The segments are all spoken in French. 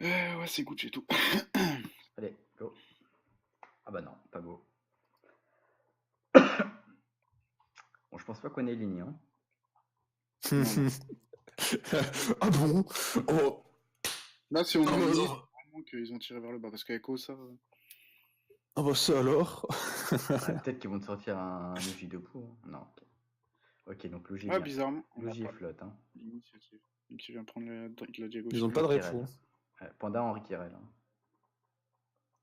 Ouais, c'est good, j'ai tout. Allez, go. Ah bah non, pas go. Bon, je pense pas qu'on ait ligne, hein. Non, non. Ah bon? Oh, Là, si on ah a bah ligne, alors. vraiment qu'ils ont tiré vers le bas. Parce qu'avec Osa. Ah bah ça alors. Ah, peut-être qu'ils vont te sortir un Luigi de pou, hein. Non, ok. Ok, donc Luigi Ah, vient. bizarrement, on n'a Luigi pas flotte, hein. l'initiative. Donc, il vient prendre la Diago Ils ont aussi. pas de Henri répo. Kirel. Ouais, Panda, Henri Kirel, hein.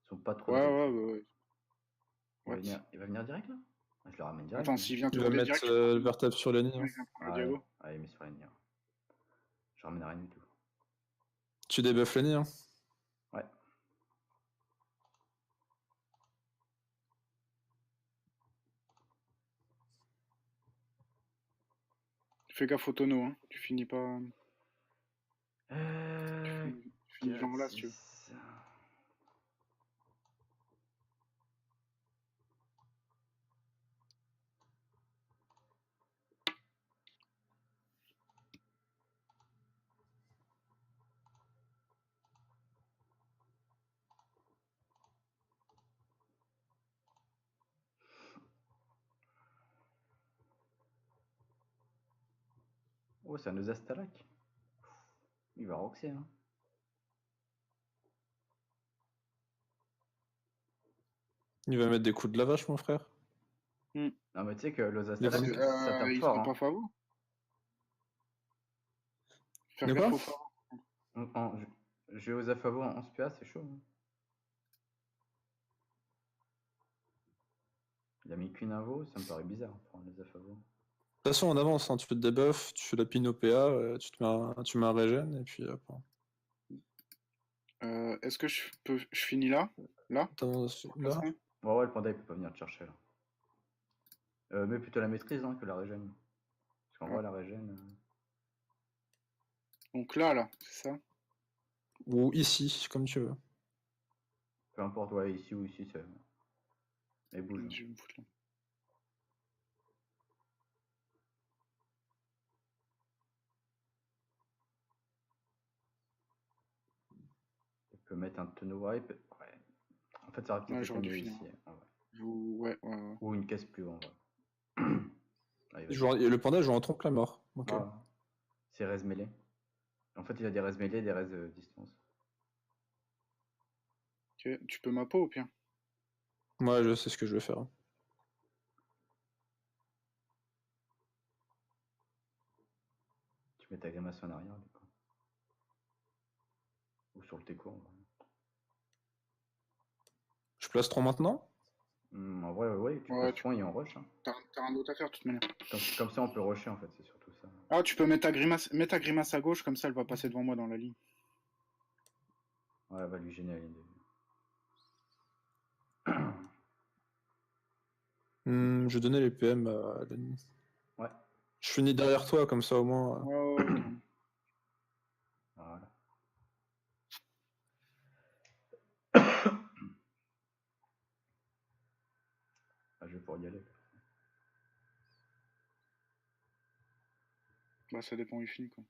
Ils sont pas trop Ouais, de ouais, répo. ouais, ouais. What? Il va venir direct là? Ouais, je le ramène direct, Attends, moi. s'il vient te Il va voler mettre direct, le vertable sur la ligne. il vient prendre la Ah ouais, Diago. ouais, mais sur la ligne. Je ramène rien du tout. Tu débuffes la ligne. Hein. Ouais. Fais gaffe au tonneau, hein. Tu finis pas. Euh... Tu finis genre 4, là, si tu veux. 6... Oh, c'est un Osastalak. Il va roxer, hein. Il va mettre des coups de la vache, mon frère. Non, mais tu sais que Les l'Osastalak, ventes- ça tape Ils fort, seront hein. pas favoris. Faire De gaffe quoi? au phare. J'ai aux Afavo en SPA, c'est chaud, hein. Il a mis qu'une invo, ça me paraît bizarre pour les Afavo. De toute façon, on avance. Hein. Tu te débuffes, tu fais la pin au PA, tu mets un régène, et puis hop. Est-ce que je finis là? Là? T'avances Pour là. passer. Ouais, le panda il peut pas venir te chercher là. Mais plutôt la maîtrise, hein, que la régène. Parce qu'en Ah. vrai, la régène. Donc là, c'est ça? Ou ici, comme tu veux. Peu importe, ouais, ici ou ici, c'est. Elle bouge, hein. Je vais me foutre là. Elle peut mettre un tonneau, ouais. Ouais. En fait, ça aurait peut-être Ouais, été j'aurais dû mieux finir. ici, en vrai. Ouais, ouais, ouais. Ou une caisse plus haut, en vrai. Ah, il va Et le panda joue en trompe la mort. Ok. Ah, c'est res mêlé. En fait, il a des res mêlés, des res distance. Ok, tu peux ma peau au pire. Moi, je sais ce que je vais faire. Tu mets ta grimace en arrière, du coup. Ou sur le téco, en vrai. Je place 3 maintenant. En vrai, ouais, tu Ouais, places 3 et on rush, hein. t'as rien d'autre à faire de toute manière. Comme ça, on peut rusher, en fait, c'est surtout ça. Ah, tu peux mettre ta grimace, mets ta grimace à gauche, comme ça elle va passer devant moi dans la ligne. Ouais, elle va lui gêner à la ligne de Je vais donner les PM à l'ennemi. Ouais, Je finis derrière toi, comme ça au moins. Ouais, ouais, carrément. voilà. Ah, je vais pouvoir y aller. Bah, ça dépend où il finit, quoi.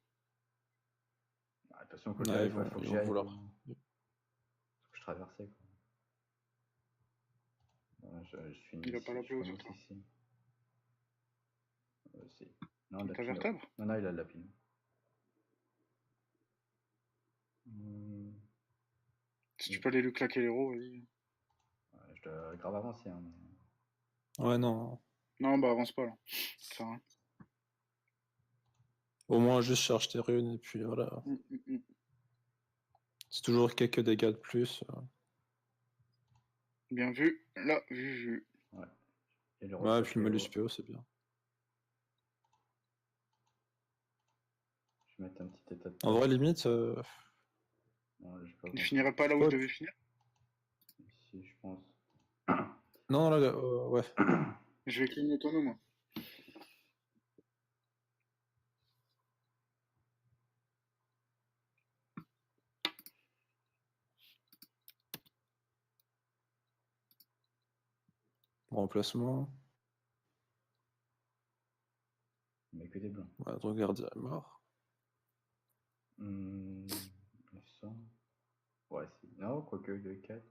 Ah, de toute façon, quoi qu'il Ouais, arrive, faut que ils j'y vont aille. vouloir. Faut que je traverse, quoi. Ouais, je finis Il a ici, pas la je peau sur commence toi. ici. Si. Non, de la Ta pino. vertèbre? Non, non, il a de la pino. Hmm, Si tu peux aller lui claquer les roues, vas-y. ouais, je dois grave avancer, hein, mais... Ouais, non. Non, bah avance pas là. Ça sert à rien. Au moins, juste charge tes runes, et puis voilà. Mm. C'est toujours quelques dégâts de plus. Bien vu. Là, vu. Ouais. Et le Ouais, rush puis le malus Tokyo, PO, c'est bien. je vais mettre un petit état de En tête. vrai, limite, Non, là, je peux Il avancer. finirait pas là où je Ouais. devais finir. Ici, je pense. Non, là, ouais. Je vais cligner ton nom, moi. Remplacement. Mais que des blancs. Ouais, Drogardie est mort. 900. Ouais, si. Non, quoique, 2-4.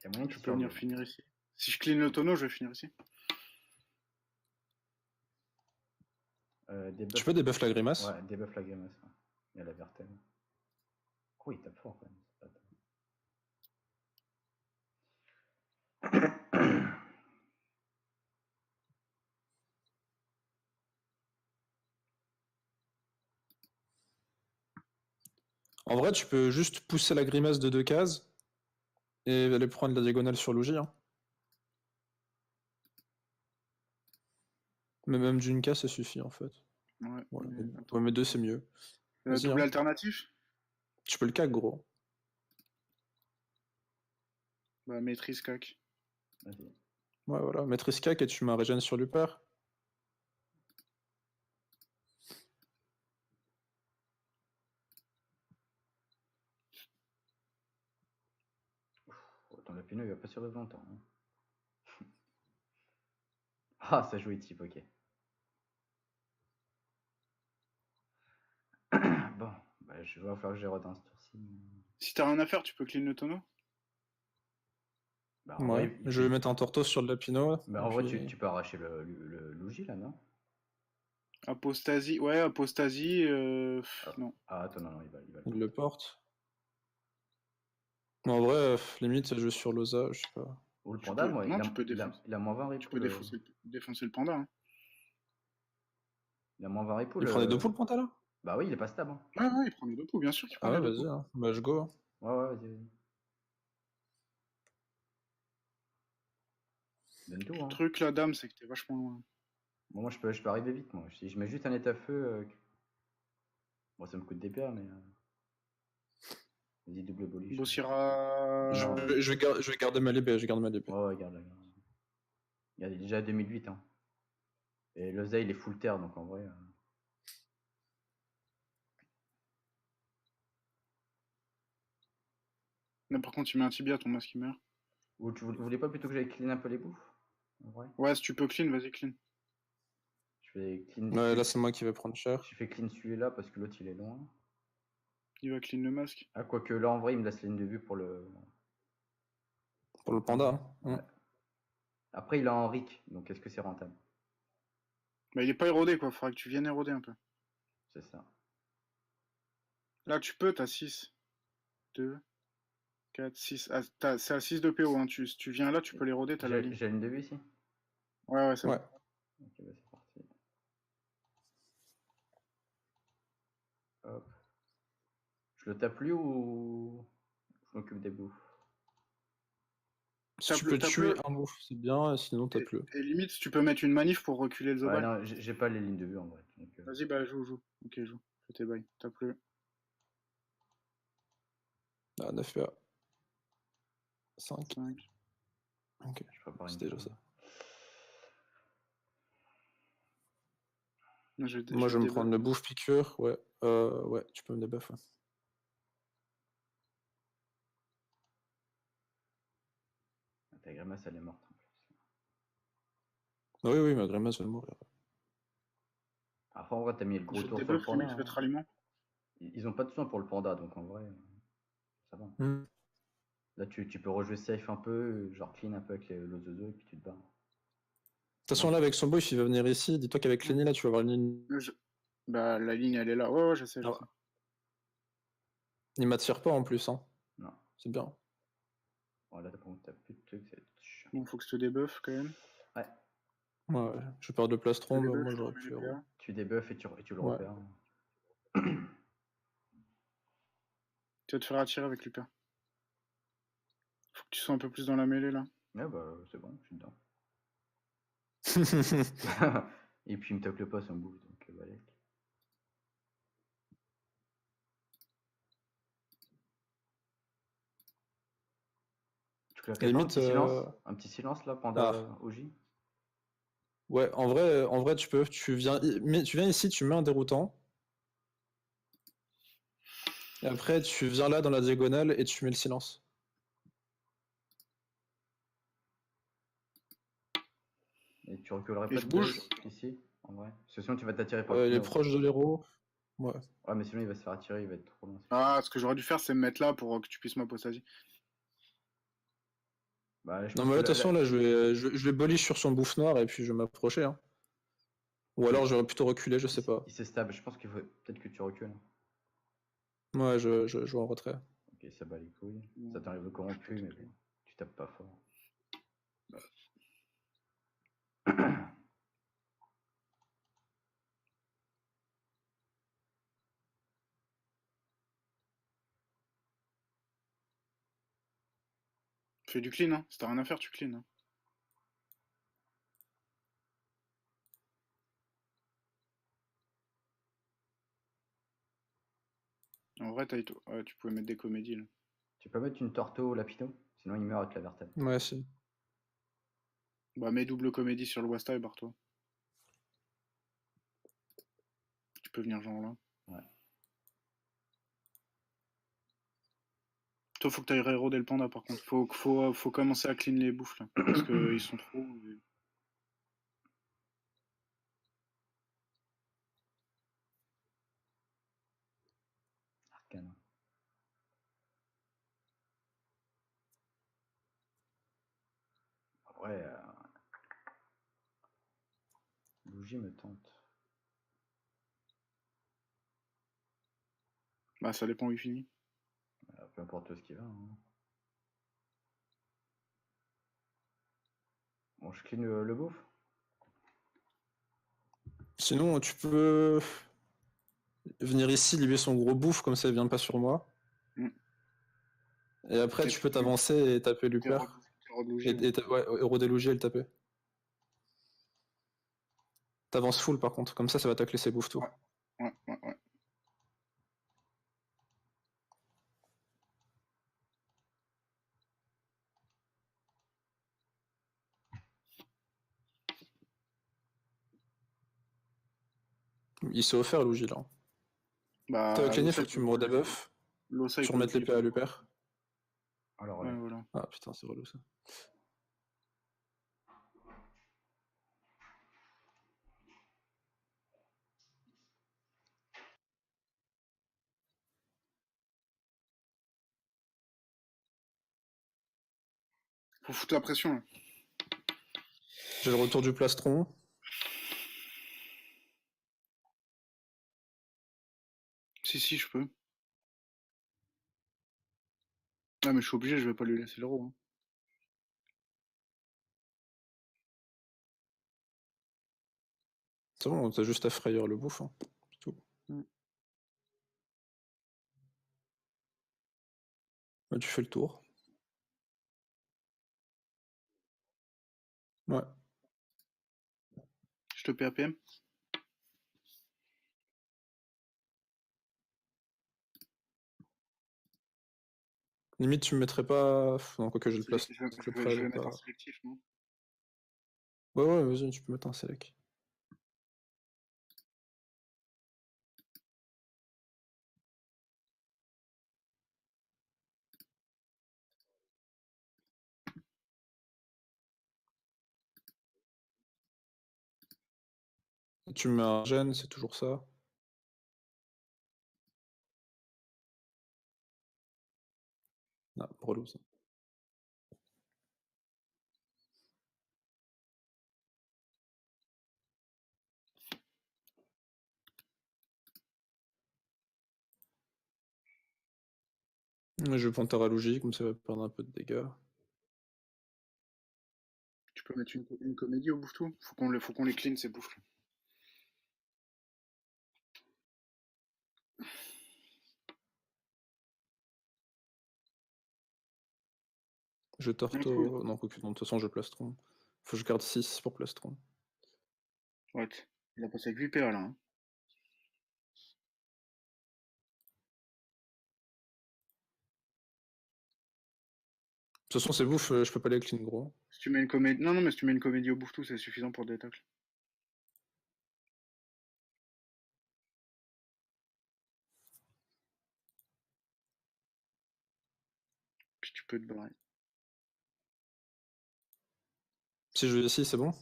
Il y a moyen Tu qu'il peux venir survive. finir ici. Si je clean le tonneau, je vais finir ici. Tu peux debuff la grimace. Ouais, debuff la grimace. Ouais. Il y a la vertèbre. Oh, il tape fort quand même. En vrai, tu peux juste pousser la grimace de 2 cases et aller prendre la diagonale sur Luigi. Hein. Mais même d'une case, ça suffit en fait. Ouais, Ouais, mais attends. ouais, mais 2 c'est mieux. Vas-y, Double hein. alternatif? Tu peux le cac, gros. Bah, maîtrise cac. Vas-y. Ouais, voilà. Maîtrise cac et tu mets un régène sur Luper. Ton lapineux, il va pas survivre longtemps. Hein. Ah, ça joue type, ok. Bon, bah, je vais falloir que j'ai redance ce tour-ci. Si t'as rien à faire, tu peux clean le tonneau? Bah, en Ouais. vrai, Je vais mettre un tortoise sur le lapino. bah, Et en vrai puis... tu peux arracher le Luigi là, non? Apostasie, ouais, apostasie, Ah, non. ah, attends, non, il va le il porter. le porte. Mais en vrai, limite, je sur Loza, je sais pas. Ou le Tu panda, peux, moi, non, tu peux il a moins 20 tu ripoux. peux défoncer le panda. Hein. Il a moins 20 ripoux. Il prend les 2 poules, Panta, là? Bah oui, il est pas stable. Hein. Ouais, ouais, il prend les deux pots, bien sûr qu'il prend Ah les ouais, deux vas-y, pots. hein. Bah, je go. Ouais, ouais, vas-y, vas-y. Donne tout, Le hein. truc, la dame, c'est que t'es vachement loin. Bon, moi, je peux arriver vite, moi. Si je mets juste un état feu, bon, ça me coûte des pierres, mais. Vas-y, double boliche. Bossira. Je Non. vais, je vais garder ma libé, je garde ma libé. Ouais, ouais, regarde, là. Il y a déjà 2008, hein. Et l'oseille, il est full terre, donc en vrai. Mais par contre, tu mets un tibia, ton masque il meurt. Ou vous voulez pas plutôt que j'aille clean un peu les bouffes? En vrai. Ouais, si tu peux clean, vas-y, clean. Je fais clean. Ouais, là, c'est moi qui vais prendre cher. Je fais clean celui-là parce que l'autre il est loin. Il va clean le masque. Ah, quoique là, en vrai, il me laisse la ligne de vue pour le. Pour le panda. Hein. Ouais. Après, il a Henrik, donc est-ce que c'est rentable? Bah, il est pas érodé, quoi. Faudra que tu viennes éroder un peu. C'est ça. Là, tu peux, t'as 6. 2, 4, 6. Ah, c'est à 6 de PO. Hein. Si tu viens là, tu peux l'éroder, t'as la ligne. J'ai la ligne de vue ici? Ouais, ouais, c'est Ouais. bon. Ok, bah c'est parti. Hop. Je le tape lui ou je m'occupe des bouffes? Si tu peux tuer un bouffe, c'est bien, sinon tape-le. Et limite, tu peux mettre une manif pour reculer le Ouais, Zobal. non, j'ai pas les lignes de vue en vrai. Donc, Vas-y, bah, joue. Ok, joue. Fais tes bails. Tape-le. Ah, 9 PA. 5. 5. Ok, je prépare une c'est déjà fois. ça. Moi, Moi, je vais me prendre le bouffe piqûre. Ouais, ouais, tu peux me débuff. Ouais. Ta grimace, elle est morte en plus. Oui, oui, ma grimace va mourir. Après, en vrai, t'as mis le gros Je tour sur le débuff, panda. limite, je vais Hein. te ralliement. Ils ont pas de soin pour le panda, donc en vrai, ça va. De Là, tu peux rejouer safe un peu, genre clean un peu avec le zozo et puis tu te bats. toute façon, là, avec son buff, il va venir ici. Dis-toi qu'avec Lenny, là, tu vas avoir une ligne. Bah, la ligne, elle est là. Ouais, ouais, je sais. Ah, il m'attire pas en plus. Hein. Non. C'est bien. Bon, là, t'as plus de trucs, c'est chiant. Bon, faut que je te débuffe quand même. Ouais. Ouais, je vais perdre de plastron, débuff, moi je j'aurais remets pu les avoir. PA. Tu débuffes et tu le Ouais. repères. Tu vas te faire attirer avec Lupin. Faut que tu sois un peu plus dans la mêlée là. Ouais, bah, c'est bon, je suis dedans. Et puis, il me tacle pas, ça me bouffe, donc balèque. Tu claquerais pas Limite, un petit silence là, panda OJ? Ouais, en vrai, tu peux. Tu viens ici, tu mets un déroutant. Et après, tu viens là dans la diagonale et tu mets le silence. Et tu reculerais Et pas je bouge. ici, en vrai? Parce que sinon, tu vas t'attirer par le Il est tunnel. proche de l'héros. Ouais. Ouais, mais sinon il va se faire attirer, il va être trop loin. Ah, ce que j'aurais dû faire, c'est me mettre là pour que tu puisses m'apostasie. Bah, je Non, pense mais que là, de toute façon, là, je vais bullish sur son bouffe noir et puis je vais m'approcher. Hein. Ou alors j'aurais plutôt reculé, je sais pas. il s'est stable. Je pense qu'il faut peut-être que tu recules. Ouais, je joue en retrait. Ok, ça bat les couilles. Ça t'arrive de corrompu, mais bon, tu tapes pas fort. Fais du clean, hein. Si t'as rien à faire, tu clean. Hein. En vrai, ouais, tu pouvais mettre des comédies là. Tu peux mettre une torto lapido, sinon il meurt avec la vertèbre. Ouais, si. Bah, mets double comédie sur le Wasta et barre-toi. Tu peux venir genre là. Ouais. Toi, faut que t'ailles reroder le panda par contre. Faut commencer à clean les bouffes là. Parce qu'ils sont trop. Arcane. Ouais. Bougie me tente. Bah, ça dépend où il finit. Peu importe ce qu'il va. Hein. Bon, je clean le bouffe. Sinon, tu peux venir ici, libérer son gros bouffe, comme ça il vient pas sur moi. Mm. Et après, tu peux t'avancer et taper Luper. Et ouais, éroder Lugia et le taper. T'avances full par contre, comme ça va tacler ses bouffes tout. Ouais. Il s'est offert Luigi là. T'as Bah, cleané, faut que tu me redebuff. L'Ossa, il Tu peut le remettes l'épée flipper. à Luper. Alors, Ouais, voilà. Ah putain, c'est relou ça. Faut foutre la pression là. J'ai le retour du plastron. Si, je peux. Ah, mais je suis obligé, je vais pas lui laisser le roux. Hein. C'est bon, t'as juste à frayeur le bouffe. Hein. C'est tout. Mm. Là, tu fais le tour. Ouais. Je te PAPM. Limite, tu me mettrais pas. Non, quoique j'ai le plastron. Donc le prêt, Je vais mettre un pas. sélectif, non? Ouais, vas-y, tu peux mettre un select. Tu me mets un gène, c'est toujours ça. Non, relou ça. Je vais prendre Lougie, comme ça va perdre un peu de dégâts. Tu peux mettre une comédie au bouffe tout. Faut qu'on les clean ces bouffes là. Je torto. Non, quoique, non, de toute façon, je plastron. Faut que je garde 6 pour plastron. Ouais, il a passé avec 8 PA là. Hein. De toute façon, c'est bouffe, je peux pas les clean gros. Si tu mets une comédie. Non, mais si tu mets une comédie au bouffe tout, c'est suffisant pour des tacles. Puis tu peux te barrer. Si je vais ici, c'est bon?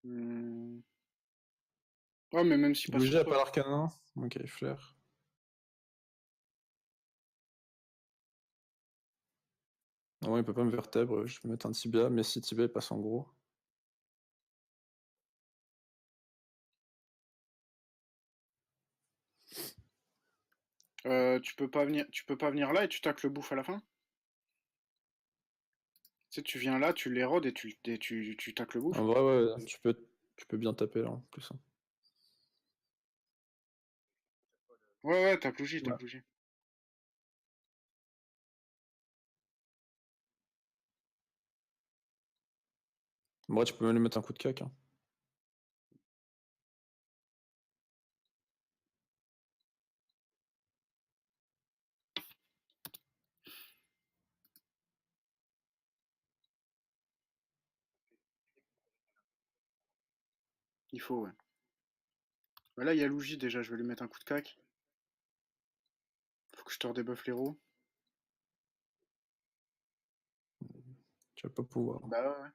Hmm. Ouais, mais même s'il passe Luigi sur a toi. pas l'arcanin. Ok, flair. Non, il peut pas me vertèbre, je vais mettre un tibia, mais si tibia il passe en gros. Tu peux pas venir là et tu tacles le bouffe à la fin? Tu sais, tu viens là, tu l'érodes et tu tacles le bouffe. En vrai, ouais, tu peux bien taper là en plus, hein. Ouais, ouais, tacle Luigi, Ouais. tacle Luigi. En vrai, tu peux même lui mettre un coup de cac, hein. Il faut, ouais. Bah là, il y a Luigi déjà, je vais lui mettre un coup de cac. Faut que je te redébuffe les roues. Tu vas pas pouvoir. Bah ouais, ouais.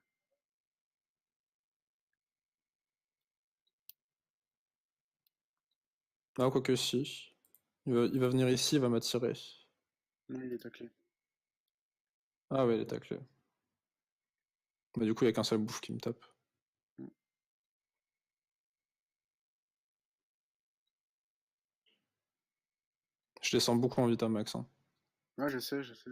Ah, quoique si. Il va venir ici, il va m'attirer. Non, il est taclé. Ah ouais, il est taclé. Bah du coup, il y a qu'un seul bouffe qui me tape. Mm. Je descends beaucoup en Vitamax, hein. Ouais, je sais, je sais.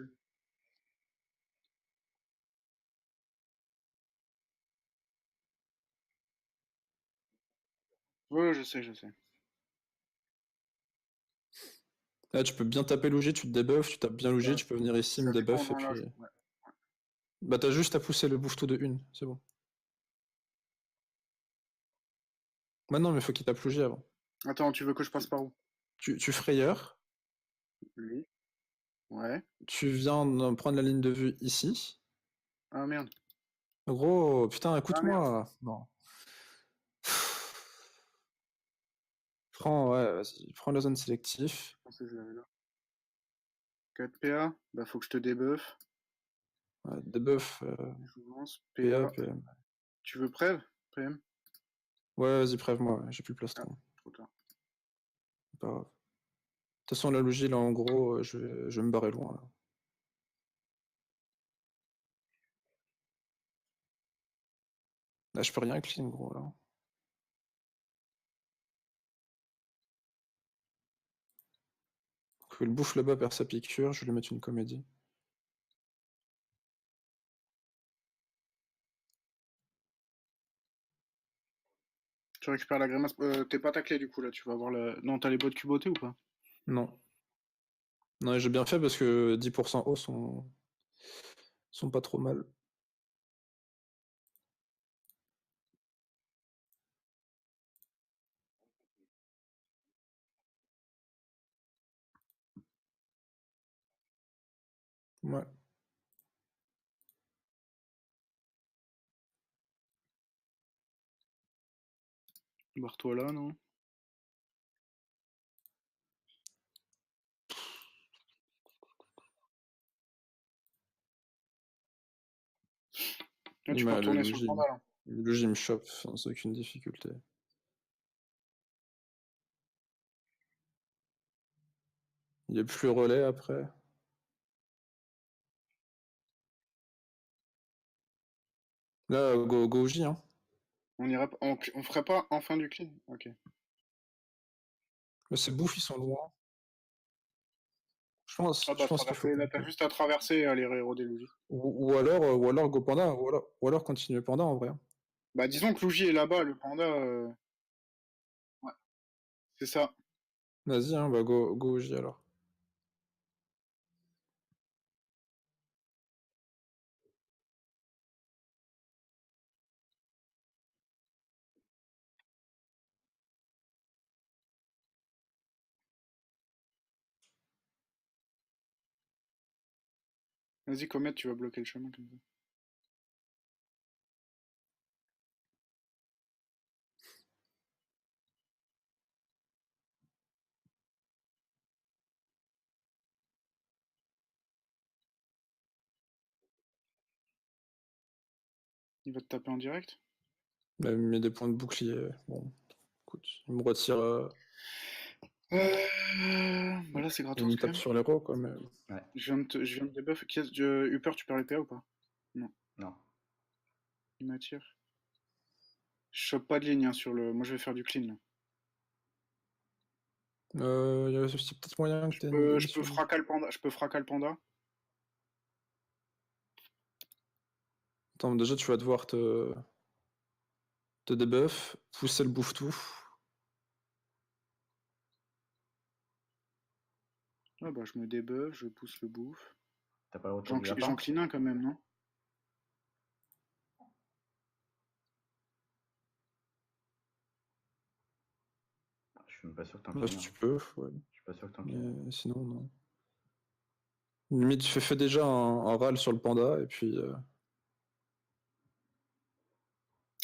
Ouais, je sais, je sais. Là, tu peux bien taper Luigi, tu te débuffes, tu tapes bien Luigi, Ouais, tu peux venir ici, me ça dépend débuff, et dans puis... l'âge. Ouais. Bah t'as juste à pousser le bouffe tout de une, c'est bon. Bah non, mais faut qu'il tape Luigi avant. Attends, tu veux que je passe par où? Tu frayeur, Lui. Ouais. tu viens prendre la ligne de vue ici. Ah merde. Gros, putain, Ah merde. écoute-moi. Non. Prends, ouais, vas-y, prends la zone sélective. Je pensais que je l'avais là. 4 PA. Bah faut que je te débuffe. Ouais, debuff, Jouvence, PA, PA. PM. Tu veux preuve? PM? Ouais, vas-y, preuve-moi, ouais, j'ai plus le Ah, plastron. trop tard. C'est pas grave. De toute façon, la logie, là, en gros, je vais me barrer loin, là. Là, je peux rien clean, gros, là. Que le bouffe là-bas perd sa piqûre, je vais lui mettre une comédie. Tu récupères la grimace. T'es pas taclé du coup là, tu vas avoir la. Non, t'as les bottes cubotées ou pas? Non. Non, j'ai bien fait parce que 10% hauts sont pas trop mal. Ouais. Barre-toi là, non? Là, tu peux Le retourner sur le logis, panda là. le logis me chope sans aucune difficulté. Il est plus relais après. Là, go J, hein. On ferait pas en fin du clean? Ok. Mais ces bouffes, ils sont loin. Ah Je bah pense qu'il faut traverser, là t'as camper. juste à traverser et aller rééroder Luigi. Ou alors go panda, ou alors continuer panda en vrai, hein. Bah disons que Luigi est là-bas, le panda. Ouais, c'est ça. Vas-y, hein, bah go J alors. Vas-y, Comet, tu vas bloquer le chemin comme ça. Il va te taper en direct? Il m'a mis des points de bouclier. Bon, écoute, il me retire. Bah là, c'est Il gratos me quand tape même. sur l'héros, quoi. Mais... Je viens de debuff. Upper, tu perds les PA ou pas? Non. Il m'attire. Je chope pas de ligne hein, sur le. Moi, je vais faire du clean. Là. Il y a peut-être moyen que tu aies une ligne Je peux sur lui. fracal panda. Je peux fracal panda. Attends, déjà, tu vas devoir te debuff, pousser le bouffe-tout. Ah bah, je me debuff, je pousse le bouffe. T'as pas le retour du J'en lapin? clean un quand même, non? Je suis même pas sûr que t'en Là, clean si un. tu peux, ouais. Je suis pas sûr que t'en clean Mais sinon, non. Limite, fais déjà un râle sur le panda, et puis...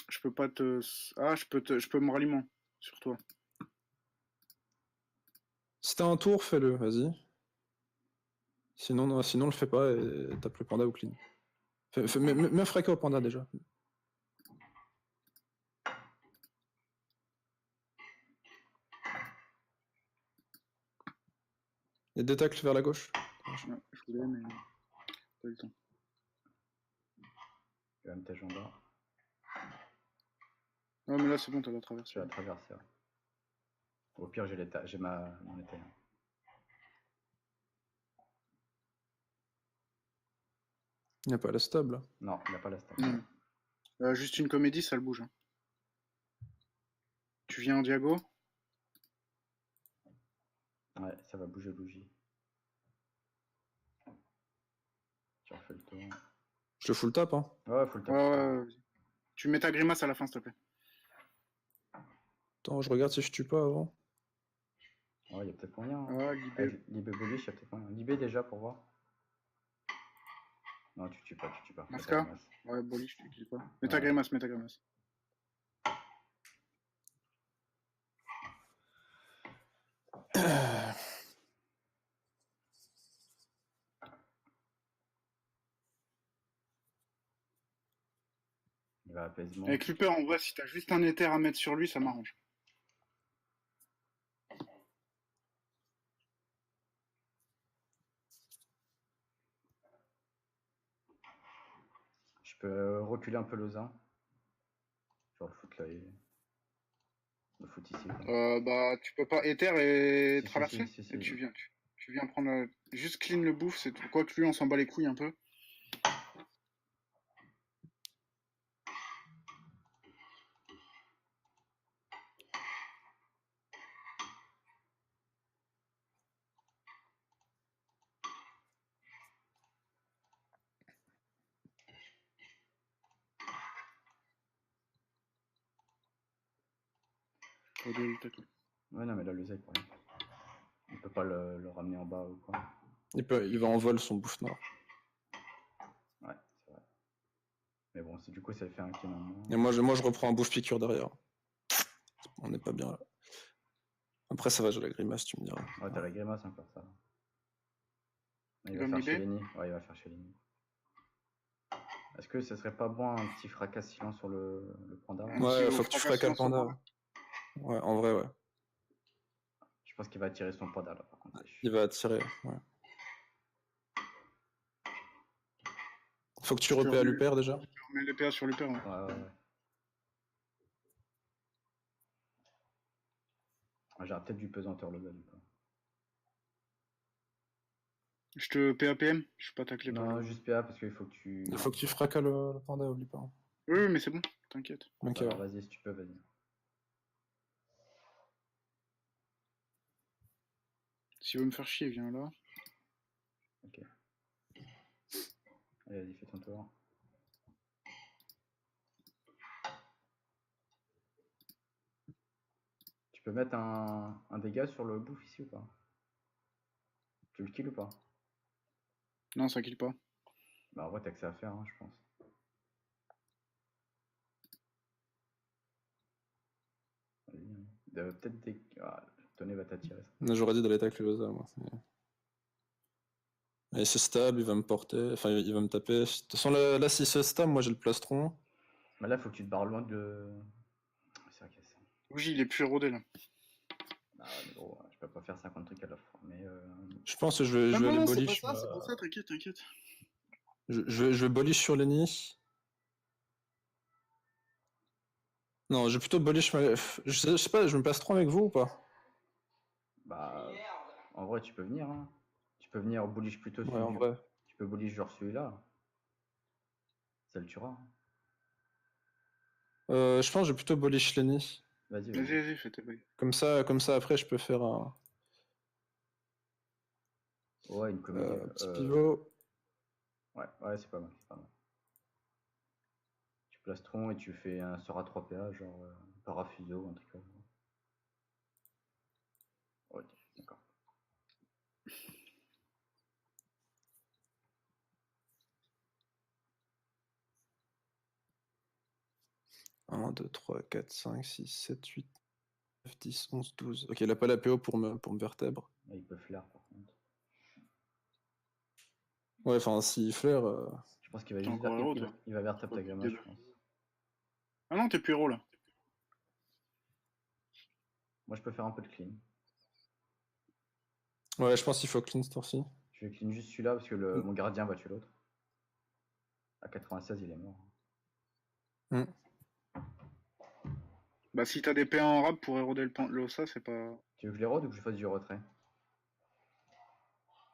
Je peux pas te. Ah, je peux me ralliement sur toi. Si t'as un tour, fais-le, vas-y. Sinon, non, sinon, le fais pas et tape le panda ou clean. Mets fracas au panda déjà. Et deux tacles vers la gauche. Ouais, je voulais, mais. Pas eu le temps. Tu vas me tes jambes. Ah, mais là, c'est bon, t'as la traversée. Tu vas traverser. Ouais. Au pire, j'ai mon état. Il n'y a pas la stable. Non, il n'a pas la stable. Juste une comédie, ça le bouge. Hein. Tu viens en diago? Ouais, ça va bouger bougie. Tu refais le tour. Je te full tap, hein. Ouais, full tap. Ouais. Tu mets ta grimace à la fin, s'il te plaît. Attends, je regarde si je tue pas avant. Ouais, il y a peut-être moyen. Hein. Ah, Libé. Libé Bullish, il y a peut-être moyen. Libé déjà pour voir. Non, tu tues pas. Masca? Ouais, Bullish, tu kills pas. Mets ta Ouais. grimace. Il va apaisement. Avec Luper, en vrai, si t'as juste un éther à mettre sur lui, ça m'arrange. Je peux reculer un peu le Zin. Je vais le foutre là. Le foutre ici. Quoi. Bah, tu peux pas éther et traverser. Si. Et tu viens prendre juste clean le bouffe, c'est tout. Quoi que lui, on s'en bat les couilles un peu. Ouais, non, mais là, le Zek, pour lui. On peut pas le ramener en bas ou quoi. Il va en vol son bouffe noir. Ouais, c'est vrai. Mais bon, du coup, ça fait un kill en moins. Et moi, je reprends un bouffe piqûre derrière. On n'est pas bien là. Après, ça va, j'ai la grimace, tu me diras. Ouais, t'as la grimace encore, ça. Il va va me faire libérer chez Lenny. Ouais, il va faire chez Lenny. Est-ce que ce serait pas bon un petit fracas silence sur le panda? Ouais, faut que tu fracas le panda. Ouais, en vrai, ouais. Je pense qu'il va attirer son panda là, par contre. Il va attirer, ouais. Faut que tu repères Luper déjà. Je remets le PA sur Luper. Ouais. J'aurais peut-être du pesanteur le gars du coup. Je te PAPM, je suis pas taclé par Non, juste PA parce qu'il faut que tu. Il faut que tu fracas le panda, oublie pas. Oui, mais c'est bon, t'inquiète. Ok, Alors, vas-y, si tu peux, vas-y. S'il veut me faire chier, viens là. Ok. Allez, vas-y, fais ton tour. Tu peux mettre un dégât sur le bouffe ici ou pas? Tu le kill ou pas? Non, ça kill pas. Bah, en vrai, t'as que ça à faire, hein, je pense. Peut-être des. Ah, Tonnet va t'attirer ça. J'aurais dit d'aller tacler le moi. Et c'est stable, il va me porter, enfin il va me taper. De toute façon, là s'il se stab, moi j'ai le plastron. Mais là, faut que tu te barres loin de. C'est vrai qu'il y a ça. Bougie, il est plus érodé là. Ah ouais, mais gros, je peux pas faire 50 trucs à la fois. Mais Je pense que je vais Non, aller non, c'est pas bullish. ça, c'est pour ça, t'inquiète, t'inquiète. Je vais bullish sur Lenny. Non, je vais plutôt bullish. Je sais pas, je me passe trop avec vous ou pas? bah, en vrai, tu peux venir. Hein. Tu peux venir bullish plutôt Ouais, en celui. vrai. Tu peux bullish genre celui-là. Ça le tuera. Hein. Je pense que je vais plutôt bullish Lenny. Vas-y, Vas-y, vas-y. vas-y, fais tes bails. Comme ça après, je peux faire un Ouais, une comédie. petit pivot. Ouais, ouais, c'est pas mal, c'est pas mal. Tu places Tron et tu fais un sort à 3 PA, genre Parafuso, un truc comme ça. Ok, d'accord. Un, 2, 3, 4, 5, 6, 7, 8, 9, 10, 11, 12. Ok, il a pas la PO pour me vertèbre. Là, il peut flair par contre. Ouais, enfin, s'il flaire. Je pense qu'il va T'es juste encore héros, toi. il va vertèbre ta gamme, je pense. Ah non, t'es plus héros là. Moi, je peux faire un peu de clean. Ouais, je pense qu'il faut clean ce tour-ci. Je vais clean juste celui-là parce que mon gardien va tuer l'autre. À 96, il est mort. Mm. Bah, si t'as des PA en rab pour éroder le OSA, c'est pas. Tu veux que je les rôde ou que je fasse du retrait?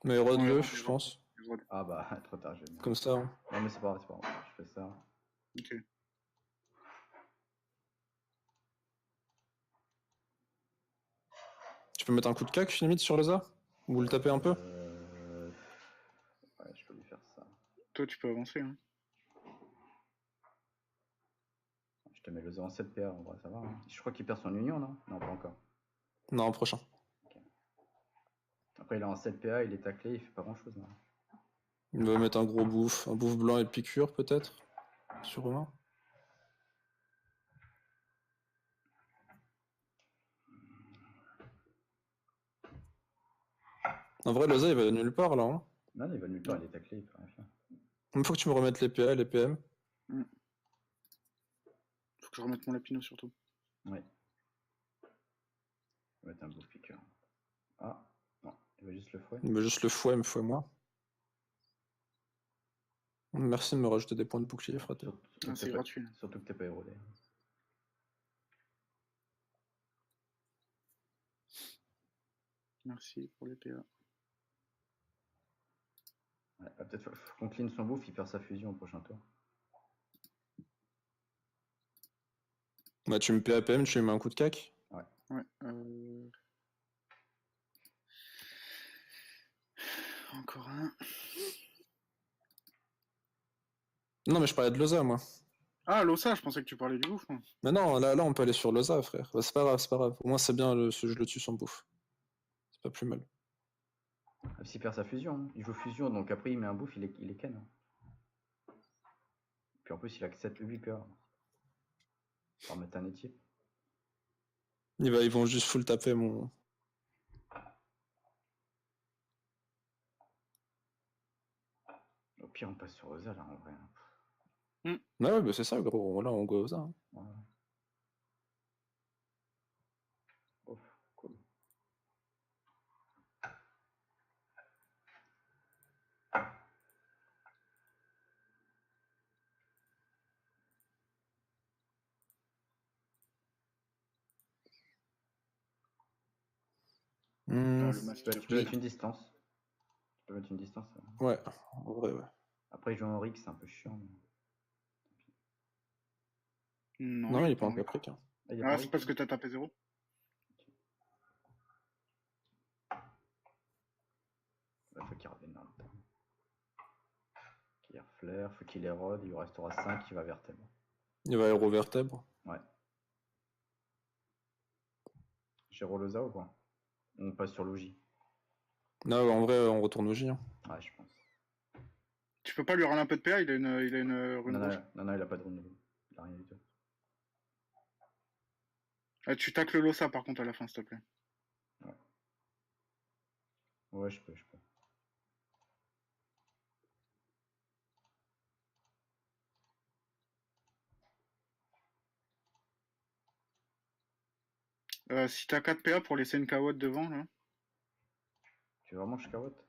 Mais rod-le, Ouais, je pense. Ah bah, trop tard, j'ai. Comme ça. Hein. Non, mais c'est pas grave, c'est pas grave. Je fais ça. Ok. Tu peux mettre un coup de cac limite sur Loza? Ou le taper un peu? Ouais, je peux lui faire ça. Toi, tu peux avancer. Hein. Je te mets le 0,7 PA, en vrai, ça va. Hein. Je crois qu'il perd son union, non? Non, pas encore. Non, prochain. Okay. Après, il a un 7 PA, il est taclé, il fait pas grand chose. Hein. Il va mettre un gros bouffe. Un bouffe blanc et piqûre, peut-être? Sûrement. En vrai, Loza, il va nulle part là. Hein. Non, il va nulle part, il est taclé, il peut rien faire. Il faut que tu me remettes les PA, les PM. Faut que je remette mon lapino surtout. Oui. Il va mettre un bouffe piqueur. Ah, non, il va juste le fouet. Il veut juste le fouet, me fouet moi. Merci de me rajouter des points de bouclier, fraté. C'est gratuit. Surtout que t'es pas érodé. Merci pour les PA. Ouais, peut-être qu'on clean son bouffe, il perd sa fusion au prochain tour. Bah, tu me PA PM, tu lui mets un coup de cac. Ouais. Ouais. Encore un. Non, mais je parlais de Loza, moi. Ah, l'OSA, je pensais que tu parlais du bouffe. Moi. Mais non, là, on peut aller sur Loza, frère. Bah, c'est pas grave, c'est pas grave. Au moins, c'est bien, je le tue sans bouffe. C'est pas plus mal. S'il perd sa fusion, hein. Il joue fusion, donc après il met un bouffe, il est ken. Hein. Puis en plus, il a que 7 8 PA. On va mettre un équipe. Ils vont juste full taper mon. Au pire, on passe sur Oza là en vrai. Ah ouais, bah c'est ça, gros. Là, on go Loza. Hein. Ouais. Ouf, cool. Tu peux mettre une distance. Tu peux mettre une distance. Ouais, en vrai, ouais. Après, il joue en Rick, c'est un peu chiant. Mais... Non, il est pas en caprique. Hein. Ah, c'est parce que t'as tapé 0. Il faut qu'il revienne dans le temps. Qu'il reflaire, faut qu'il érode, il lui restera 5, il va vertèbre. Il va héros vertèbre. Ouais. J'ai Roloza ou quoi? On passe sur Logi. Non, en vrai, on retourne au J. Hein. Ouais, je pense. Tu peux pas lui râler un peu de PA, il a une rune rouge. Non, il a pas de rune rouge. Il a rien du tout. Ah, tu tacles l'OSA par contre à la fin, s'il te plaît. Ouais. Ouais, je peux. Si t'as 4 PA pour laisser une carotte devant, là. Tu veux vraiment que je carotte?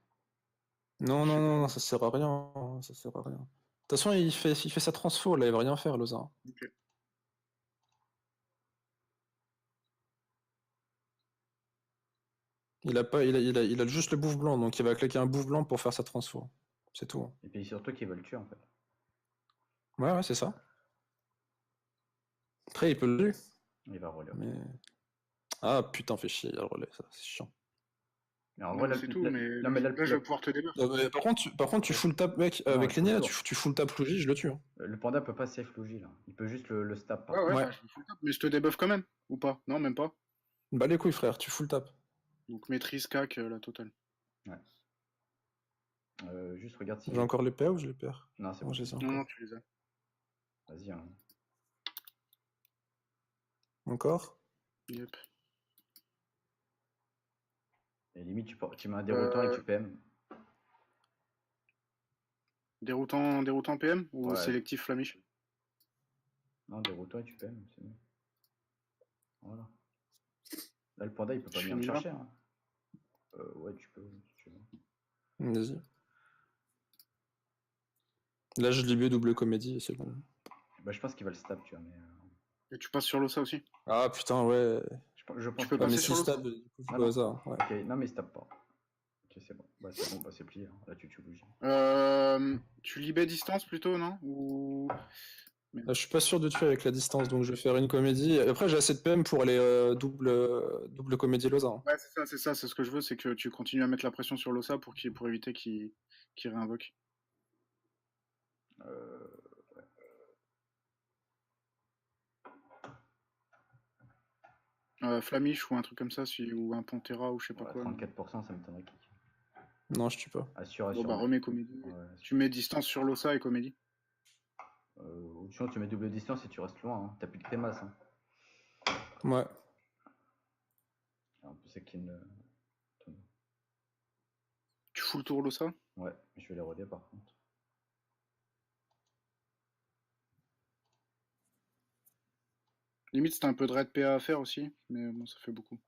Non, Je sais non, non, pas. non, ça sert à rien. Ça sert à rien. De toute façon, il fait sa transfo, là, il va rien faire, Loza. Ok. Il a juste le bouffe blanc, donc il va claquer un bouffe blanc pour faire sa transfo. C'est tout. Et puis surtout qu'ils veulent le tuer en fait. Ouais, ouais, c'est ça. Après, il peut le tuer. Il va relire. Mais... Ah putain, fait chier, il y a le relais, ça, c'est chiant. Mais en Non, vrai, mais c'est tout, mais non, mais là, je vais pouvoir te débuff. Mais par contre, tu full tap, mec, Non, avec il faut le Linia, tour. tu full tap Luigi, je le tue. Hein. Le panda peut pas safe Luigi là. Il peut juste le stab par Ouais, ouais, contre. Ouais. bah, je me full tap, mais je te débuff quand même. Ou pas? Non, même pas. Bah les couilles, frère, tu full tap. Donc maîtrise, cac, la totale. Juste regarde si. J'ai encore les PA ou je les perds? Non, c'est Non, bon. je les ai Non, encore. non, tu les as. Vas-y. Hein. Encore? Yep. Et limite, tu mets un déroutant et tu PM. Déroutant PM ou Ouais. sélectif flamiche? Non, déroutant et tu PM, c'est mieux. Voilà. Là, le panda il peut pas Je venir me finis là. chercher. Hein. Ouais, tu peux si tu veux. Vas-y. Là, je libère double comédie et c'est bon. Bah, je pense qu'il va le stab, tu vois. Mais, Et tu passes sur l'ossa aussi. Ah putain, ouais. je pense peux qu'il Ah, va mais passer le si sur stab. l'autre. stab, du coup, je Ah dois non. hasard. Ouais. Ok, non, mais il se tape pas. Ok, c'est bon. Bah, c'est plié. Hein. Là, tu tues Luigi. Tu libais distance plutôt, non? Ou... Là, je suis pas sûr de tuer avec la distance, donc je vais faire une comédie. Après, j'ai assez de PM pour aller double comédie Loza. Hein. Ouais, c'est ça, c'est ce que je veux, c'est que tu continues à mettre la pression sur l'ossa pour éviter qu'il réinvoque. Ouais. Flamiche ou un truc comme ça, ou un Pantera ou je sais pas Ouais, quoi. 34%, ça m'étonnerait qu'il. Non, je tue pas. Assure. Bon bah remets comédie. Ouais, Tu mets distance sur l'ossa et comédie. ou sinon, tu mets double distance et tu restes loin. Hein. T'as plus que tes masses. Hein. Ouais. En plus, c'est qu'il. Tu fous le tour l'ossa. Ouais, je vais les roder par contre. Limite, c'était un peu de raid PA à faire aussi, mais bon, ça fait beaucoup.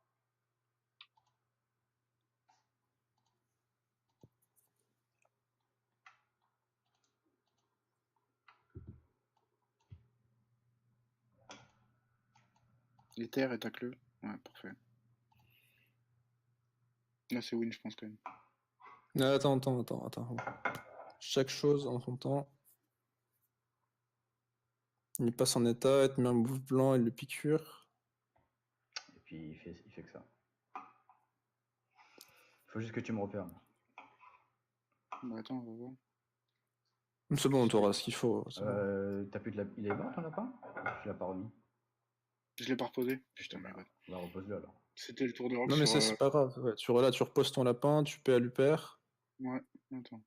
Les terres et tacle-le. Ouais, parfait. Là, c'est win, je pense, quand même. Attends. Chaque chose en son temps. Il passe en état, il te met un bouffe blanc, il le piqûre. Et puis, il fait que ça. Faut juste que tu me repères. Bah attends, on va voir. C'est bon, tu auras ce qu'il faut. T'as plus de la. Il est mort ton lapin? Tu l'as pas remis? Je l'ai pas reposé. Putain, Bah, merde. bah repose-le alors. C'était le tour de rock Non, mais sur... c'est pas grave. Ouais, tu reposes ton lapin, tu paies à l'UPR. Ouais, attends.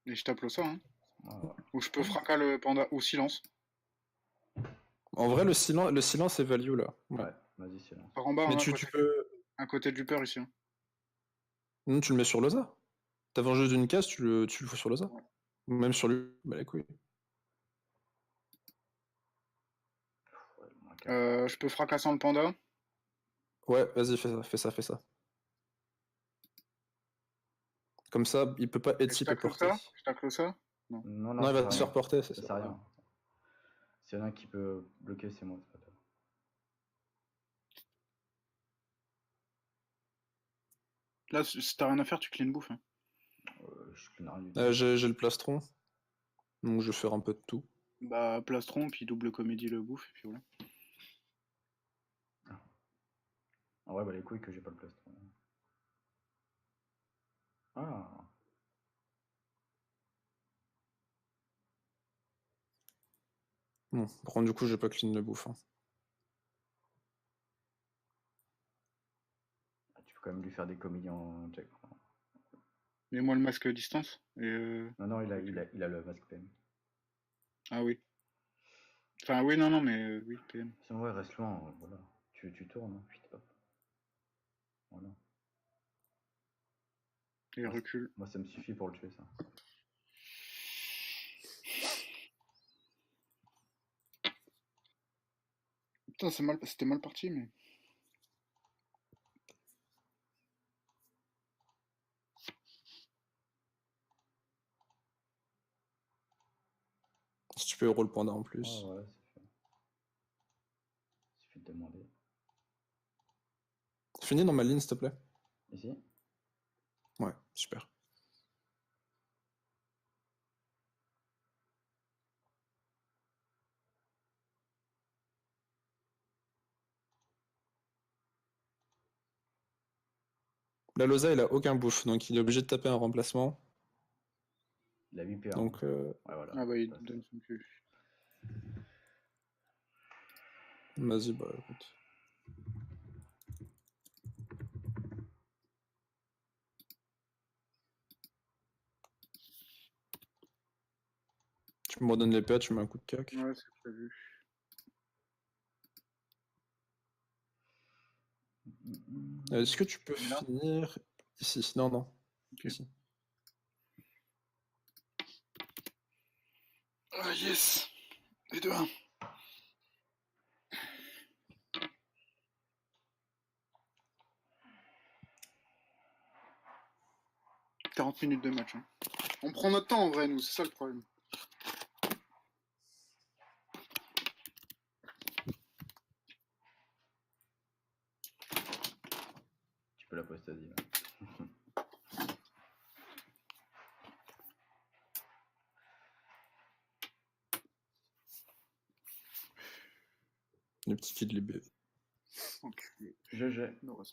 Et je tape l'ossa, hein. Voilà. Ou je peux fracas le panda, ou silence. En vrai, le silence est value là. Ouais. Ouais, vas-y, silence. Par en bas, Mais hein, tu peux. à côté du peur ici. Hein. Non, tu le mets sur Loza. T'as vengé d'une case, tu le fous sur Loza. Ouais. Ou même sur lui. Bah les couilles. Ouais, Je peux fracasser le panda. Ouais, vas-y, fais ça. Comme ça, il peut pas Et être je type tacle porté. ça. Je tacle ça. Non, Non, il va se faire porter, c'est Ça ça. sert à rien. S'il y en a un qui peut bloquer, c'est moi. C'est pas toi. Là, si t'as rien à faire, tu clean bouffe. Hein. Je clean rien du tout. J'ai le plastron. Donc je vais faire un peu de tout. Bah, plastron, puis double comédie le bouffe, et puis voilà. En vrai, bah les couilles que j'ai pas le plastron. Ah. Bon, par contre, du coup, je vais pas clean le bouffe. Hein. Tu peux quand même lui faire des comédies en check. Mets-moi le masque distance. Et Non, il a le masque PM. Ah oui. Enfin, oui, non, mais oui, PM. Sinon, ouais, reste loin, voilà. Tu tournes, hein, puis hop. Voilà. Et recule. Moi, ça me suffit pour le tuer, ça. Putain, c'était mal parti, mais. Si tu peux euro le panda en Ouais, plus. ouais, c'est fait. Suffit de demander. Finis dans ma ligne, s'il te plaît. Ici? Ouais, super. La Loza, il a aucun bouffe, donc il est obligé de taper un remplacement. Il a 8 PA. Donc, Ouais, voilà. Ah bah, il Ça, donne son cul. vas-y, bah écoute. Tu me redonnes les PA, tu mets un coup de cac. Ouais, c'est prévu. Est-ce que tu peux Là finir ici? Non, non. Ok. Ici. Ah, yes! Les 2-1. « 40 minutes de match. Hein. On prend notre temps en vrai, nous, c'est ça le problème. Tu peux l'apostasie, là. Les petits kills libés. Enculé. GG. Heureusement.